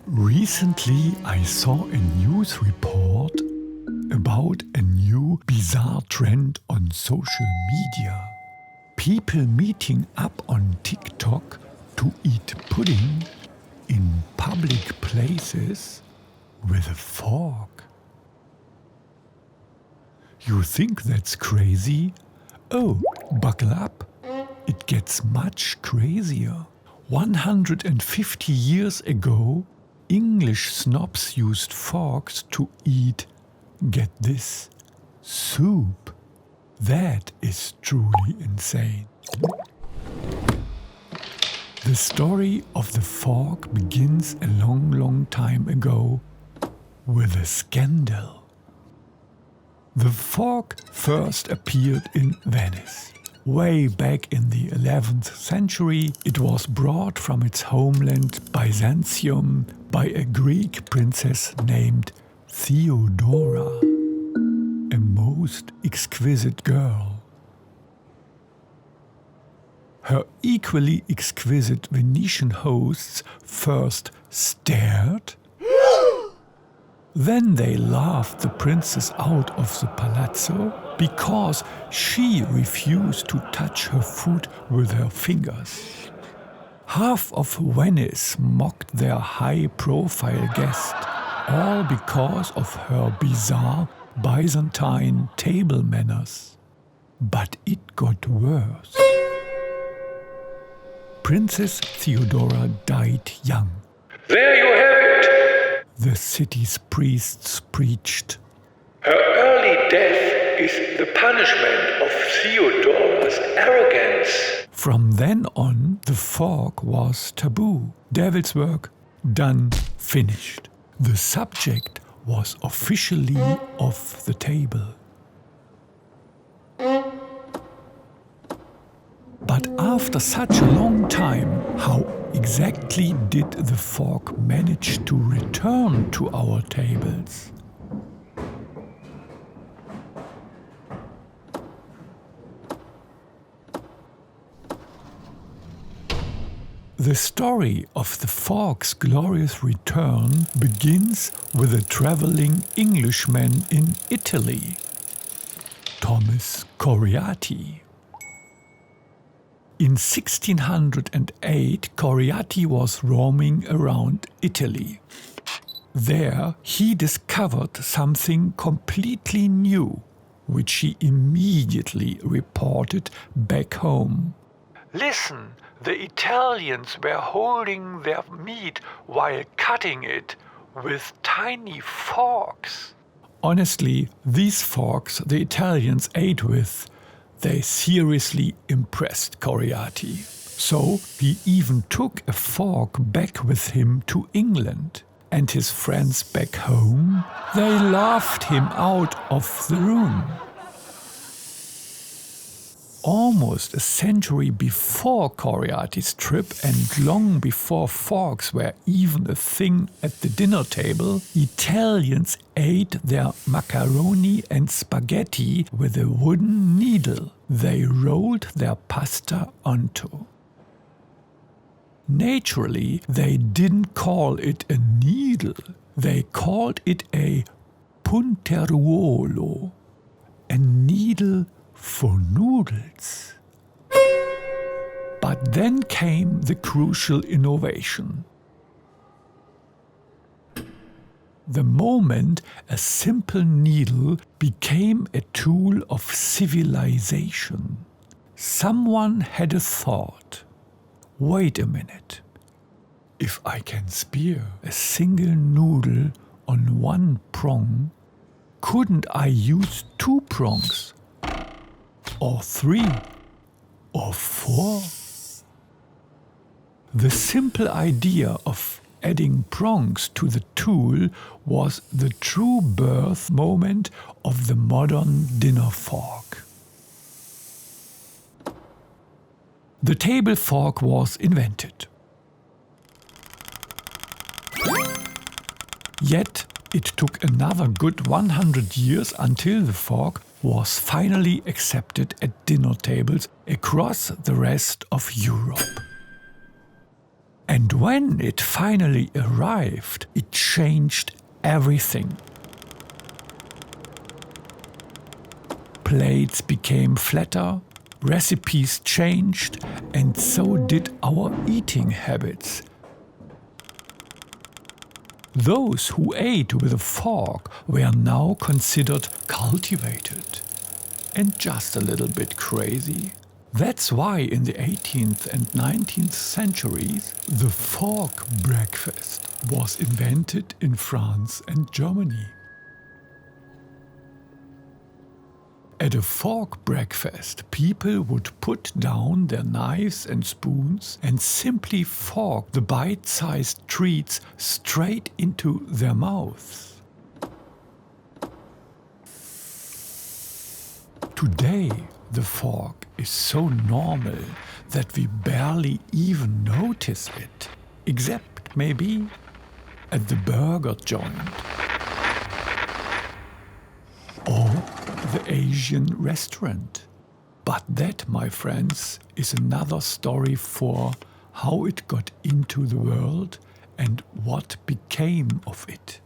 Recently, I saw a news report about a new bizarre trend on social media. People meeting up on TikTok to eat pudding in public places with a fork. You think that's crazy? Oh, buckle up. It gets much crazier. 150 years ago, English snobs used forks to eat, get this, soup. That is truly insane. The story of the fork begins a long time ago with a scandal. The fork first appeared in Venice. Way back in the 11th century, it was brought from its homeland Byzantium by a Greek princess named Theodora, a most exquisite girl. Her equally exquisite Venetian hosts first stared, then they laughed the princess out of the palazzo because she refused to touch her food with her fingers. Half of Venice mocked their high-profile guest, all because of her bizarre Byzantine table manners. But it got worse. Princess Theodora died young. There you have it! The city's priests preached. Her early death is the punishment of Theodora's arrogance. From then on, the fork was taboo. Devil's work, done, finished. The subject was officially off the table. But after such a long time, how exactly did the fork manage to return to our tables? The story of the fork's glorious return begins with a traveling Englishman in Italy, Thomas Coryate. In 1608, Coryate was roaming around Italy. There, he discovered something completely new, which he immediately reported back home. Listen, the Italians were holding their meat while cutting it with tiny forks. Honestly, these forks the Italians ate with, they seriously impressed Coryate. So he even took a fork back with him to England. And his friends back home, they laughed him out of the room. Almost a century before Coryate's trip and long before forks were even a thing at the dinner table, Italians ate their macaroni and spaghetti with a wooden needle they rolled their pasta onto. Naturally, they didn't call it a needle, they called it a punteruolo, a needle for noodles. But then came the crucial innovation. The moment a simple needle became a tool of civilization, someone had a thought. Wait a minute. If I can spear a single noodle on one prong, couldn't I use 2 prongs? Or 3? Or 4? The simple idea of adding prongs to the tool was the true birth moment of the modern dinner fork. The table fork was invented. Yet it took another good 100 years until the fork was finally accepted at dinner tables across the rest of Europe. And when it finally arrived, it changed everything. Plates became flatter, recipes changed, and so did our eating habits. Those who ate with a fork were now considered cultivated and just a little bit crazy. That's why in the 18th and 19th centuries, the fork breakfast was invented in France and Germany. At a fork breakfast, people would put down their knives and spoons and simply fork the bite-sized treats straight into their mouths. Today, the fork is so normal that we barely even notice it, except maybe at the burger joint or the Asian restaurant. But that, my friends, is another story for how it got into the world and what became of it.